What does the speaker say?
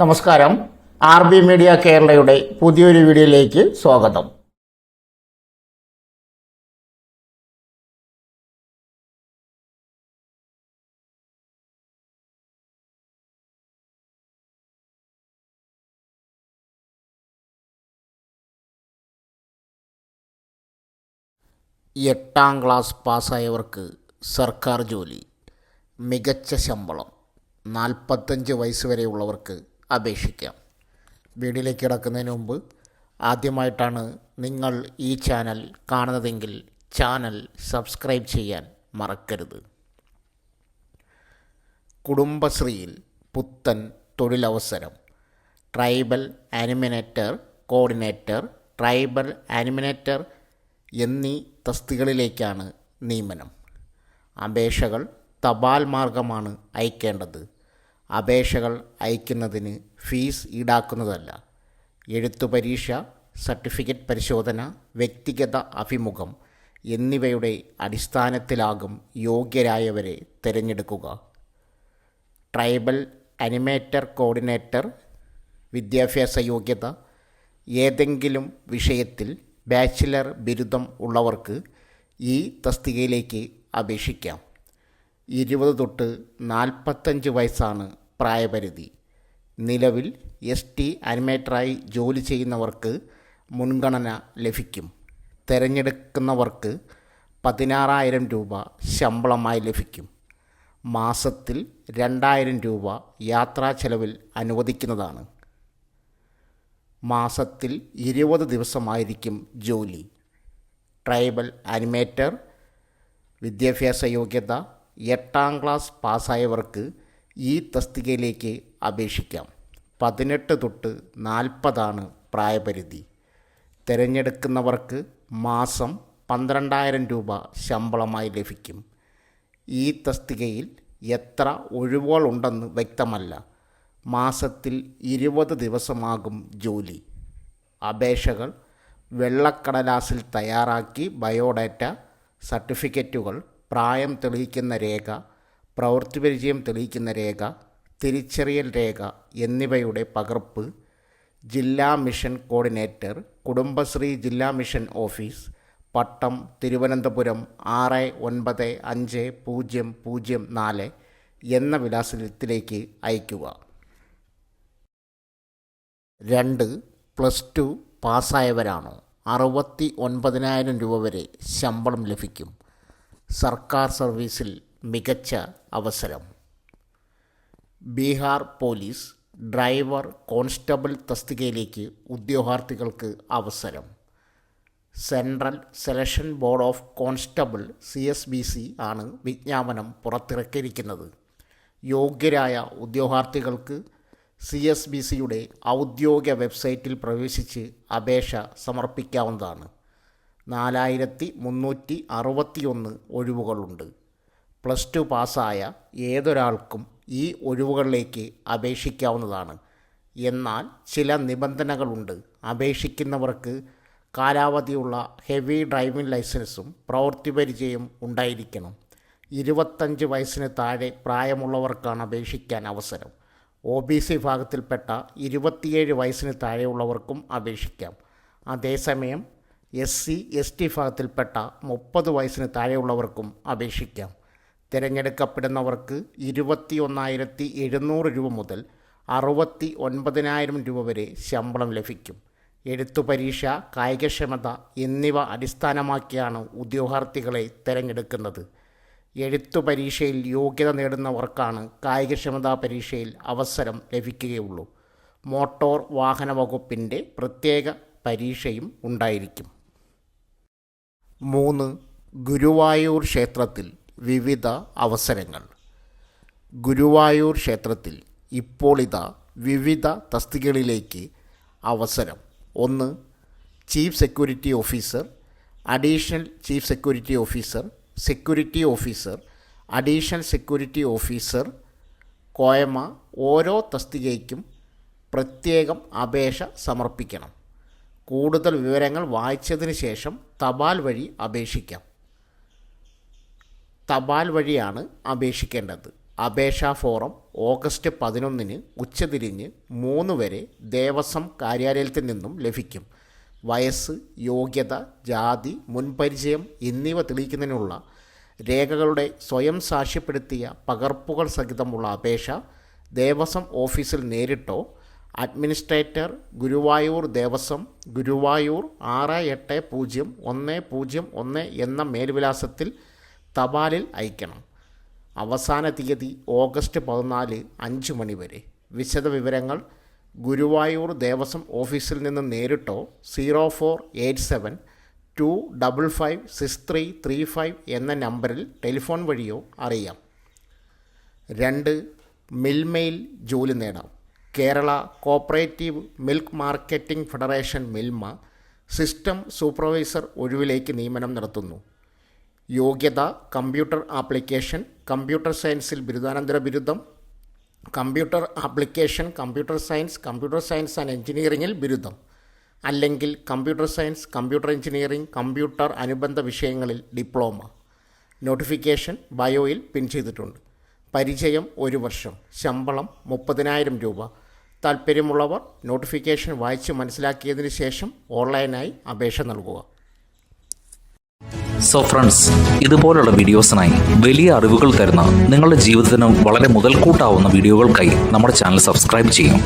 നമസ്കാരം. RB media കേരളയുടെ പുതിയൊരു വീഡിയോയിലേക്ക് സ്വാഗതം. എട്ടാം ക്ലാസ് പാസ്സായവർക്ക് സർക്കാർ ജോലി, മികച്ച ശമ്പളം, 45 വയസ്സ് വരെയുള്ളവർക്ക് അപേക്ഷിക്കാം. വീഡിയോയിലേക്ക് കിടക്കുന്നതിന് മുമ്പ് ആദ്യമായിട്ടാണ് നിങ്ങൾ ഈ ചാനൽ കാണുന്നതെങ്കിൽ ചാനൽ സബ്സ്ക്രൈബ് ചെയ്യാൻ മറക്കരുത്. കുടുംബശ്രീയിൽ പുത്തൻ തൊഴിലവസരം. Tribal animator coordinator, tribal animator എന്നീ തസ്തികകളിലേക്കാണ് നിയമനം. അപേക്ഷകൾ തപാൽ മാർഗമാണ് അയക്കേണ്ടത്. അപേക്ഷകൾ അയക്കുന്നതിന് ഫീസ് ഈടാക്കുന്നതല്ല. എഴുത്തു പരീക്ഷ, സർട്ടിഫിക്കറ്റ് പരിശോധന, വ്യക്തിഗത അഭിമുഖം എന്നിവയുടെ അടിസ്ഥാനത്തിലാകും യോഗ്യരായവരെ തിരഞ്ഞെടുക്കുക. ട്രൈബൽ ആനിമേറ്റർ കോർഡിനേറ്റർ വിദ്യാഭ്യാസ യോഗ്യത: ഏതെങ്കിലും വിഷയത്തിൽ ബാച്ചിലർ ബിരുദം ഉള്ളവർക്ക് ഈ തസ്തികയിലേക്ക് അപേക്ഷിക്കാം. 20 തൊട്ട് 45 വയസ്സാണ് പ്രായപരിധി. നിലവിൽ ST ആനിമേറ്ററായി ജോലി ചെയ്യുന്നവർക്ക് മുൻഗണന ലഭിക്കും. തിരഞ്ഞെടുക്കുന്നവർക്ക് 16,000 രൂപ ശമ്പളമായി ലഭിക്കും. മാസത്തിൽ 2,000 രൂപ യാത്രാ ചെലവിൽ അനുവദിക്കുന്നതാണ്. മാസത്തിൽ 20 ദിവസമായിരിക്കും ജോലി. ട്രൈബൽ ആനിമേറ്റർ വിദ്യാഭ്യാസ യോഗ്യത: 8ാം ക്ലാസ് പാസ്സായവർക്ക് ഈ തസ്തികയിലേക്ക് അപേക്ഷിക്കാം. 18 തൊട്ട് 40 പ്രായപരിധി. തിരഞ്ഞെടുക്കുന്നവർക്ക് മാസം 12,000 രൂപ ശമ്പളമായി ലഭിക്കും. ഈ തസ്തികയിൽ എത്ര ഒഴിവുകളുണ്ടെന്ന് വ്യക്തമല്ല. മാസത്തിൽ 20 ദിവസമാകും ജോലി. അപേക്ഷകൾ വെള്ളക്കടലാസിൽ തയ്യാറാക്കി ബയോഡാറ്റ, സർട്ടിഫിക്കറ്റുകൾ, പ്രായം തെളിയിക്കുന്ന രേഖ, പ്രവൃത്തിപരിചയം തെളിയിക്കുന്ന രേഖ, തിരിച്ചറിയൽ രേഖ എന്നിവയുടെ പകർപ്പ് ജില്ലാ മിഷൻ കോർഡിനേറ്റർ, കുടുംബശ്രീ ജില്ലാ മിഷൻ ഓഫീസ്, പട്ടം, തിരുവനന്തപുരം 695004 എന്ന വിലാസത്തിലേക്ക് അയയ്ക്കുക. 2. +2 പാസ്സായവരാണോ? 69,000 രൂപ വരെ ശമ്പളം ലഭിക്കും. സർക്കാർ സർവീസിൽ മികച്ച അവസരം. ബീഹാർ പോലീസ് ഡ്രൈവർ കോൺസ്റ്റബിൾ തസ്തികയിലേക്ക് ഉദ്യോഗാർത്ഥികൾക്ക് അവസരം. Central selection board of constable CSBC ആണ് വിജ്ഞാപനം പുറത്തിറക്കിയിരിക്കുന്നത്. യോഗ്യരായ ഉദ്യോഗാർത്ഥികൾക്ക് CSBCയുടെ ഔദ്യോഗിക വെബ്സൈറ്റിൽ പ്രവേശിച്ച് അപേക്ഷ സമർപ്പിക്കാവുന്നതാണ്. 4,361 ഒഴിവുകളുണ്ട്. +2 പാസ്സായ ഏതൊരാൾക്കും ഈ ഒഴിവുകളിലേക്ക് അപേക്ഷിക്കാവുന്നതാണ്. എന്നാൽ ചില നിബന്ധനകളുണ്ട്. അപേക്ഷിക്കുന്നവർക്ക് കാലാവധിയുള്ള ഹെവി ഡ്രൈവിംഗ് ലൈസൻസും പ്രവൃത്തി പരിചയം ഉണ്ടായിരിക്കണം. 25 വയസ്സിന് താഴെ പ്രായമുള്ളവർക്കാണ് അപേക്ഷിക്കാൻ അവസരം. OBC വിഭാഗത്തിൽപ്പെട്ട 27 വയസ്സിന് താഴെയുള്ളവർക്കും അപേക്ഷിക്കാം. അതേസമയം SC/ST വിഭാഗത്തിൽപ്പെട്ട 30 വയസ്സിന് താഴെയുള്ളവർക്കും അപേക്ഷിക്കാം. തിരഞ്ഞെടുക്കപ്പെടുന്നവർക്ക് 21,700 രൂപ മുതൽ 69,000 രൂപ വരെ ശമ്പളം ലഭിക്കും. എഴുത്തു പരീക്ഷ, കായികക്ഷമത എന്നിവ അടിസ്ഥാനമാക്കിയാണ് ഉദ്യോഗാർത്ഥികളെ തിരഞ്ഞെടുക്കുന്നത്. എഴുത്തു പരീക്ഷയിൽ യോഗ്യത നേടുന്നവർക്കാണ് കായികക്ഷമതാ പരീക്ഷയിൽ അവസരം ലഭിക്കുകയുള്ളൂ. മോട്ടോർ വാഹന വകുപ്പിൻ്റെ പ്രത്യേക പരീക്ഷയും ഉണ്ടായിരിക്കും. 3. ഗുരുവായൂർ ക്ഷേത്രത്തിൽ വിവിധ അവസരങ്ങൾ. ഗുരുവായൂർ ക്ഷേത്രത്തിൽ ഇപ്പോൾ വിവിധ തസ്തികകളിലേക്ക് അവസരം. 1. Chief security officer, additional chief security officer, security officer, additional security officer, കോയമ. ഓരോ തസ്തികയ്ക്കും പ്രത്യേകം അപേക്ഷ സമർപ്പിക്കണം. കൂടുതൽ വിവരങ്ങൾ വായിച്ചതിന് ശേഷം തപാൽ വഴി അപേക്ഷിക്കാം. തപാൽ വഴിയാണ് അപേക്ഷിക്കേണ്ടത്. അപേക്ഷാ ഫോറം ഓഗസ്റ്റ് 11 ഉച്ചതിരിഞ്ഞ് 3 വരെ ദേവസ്വം കാര്യാലയത്തിൽ നിന്നും ലഭിക്കും. വയസ്സ്, യോഗ്യത, ജാതി, മുൻപരിചയം എന്നിവ തെളിയിക്കുന്നതിനുള്ള രേഖകളുടെ സ്വയം സാക്ഷ്യപ്പെടുത്തിയ പകർപ്പുകൾ സഹിതമുള്ള അപേക്ഷ ദേവസ്വം ഓഫീസിൽ നേരിട്ടോ അഡ്മിനിസ്ട്രേറ്റർ, ഗുരുവായൂർ ദേവസ്വം, ഗുരുവായൂർ 680101 എന്ന മേൽവിലാസത്തിൽ തപാലിൽ അയക്കണം. അവസാന തീയതി ഓഗസ്റ്റ് 14 5 മണി വരെ. വിശദവിവരങ്ങൾ ഗുരുവായൂർ ദേവസ്വം ഓഫീസിൽ നിന്ന് നേരിട്ടോ 0487 255 6335 എന്ന നമ്പറിൽ ടെലിഫോൺ വഴിയോ അറിയാം. 2. മിൽമയിൽ ജോലി നേടാം. Kerala cooperative milk marketing federation Milma system supervisor ഒഴിവിലേക്ക് നിയമനം നടത്തുന്നു. യോഗ്യത കമ്പ്യൂട്ടർ ആപ്ലിക്കേഷൻ, കമ്പ്യൂട്ടർ സയൻസിൽ ബിരുദാനന്തര ബിരുദം, computer application, computer science and എഞ്ചിനീയറിംഗിൽ ബിരുദം, അല്ലെങ്കിൽ computer science, computer engineering, computer അനുബന്ധ വിഷയങ്ങളിൽ ഡിപ്ലോമ. നോട്ടിഫിക്കേഷൻ ബയോയിൽ പിൻ ചെയ്തിട്ടുണ്ട്. പരിചയം 1 വർഷം. ശമ്പളം 30,000 രൂപ. താൽപ്പര്യമുള്ളവർ നോട്ടിഫിക്കേഷൻ വായിച്ച് മനസ്സിലാക്കിയതിന് ശേഷം ഓൺലൈനായി അപേക്ഷ നൽകുക. സോ ഫ്രണ്ട്സ്, ഇതുപോലുള്ള വീഡിയോസിനായി വലിയ അറിവുകൾ തരുന്ന നിങ്ങളുടെ ജീവിതത്തിന് വളരെ മുതൽക്കൂട്ടാവുന്ന വീഡിയോകൾക്കായി നമ്മുടെ ചാനൽ സബ്സ്ക്രൈബ് ചെയ്യും.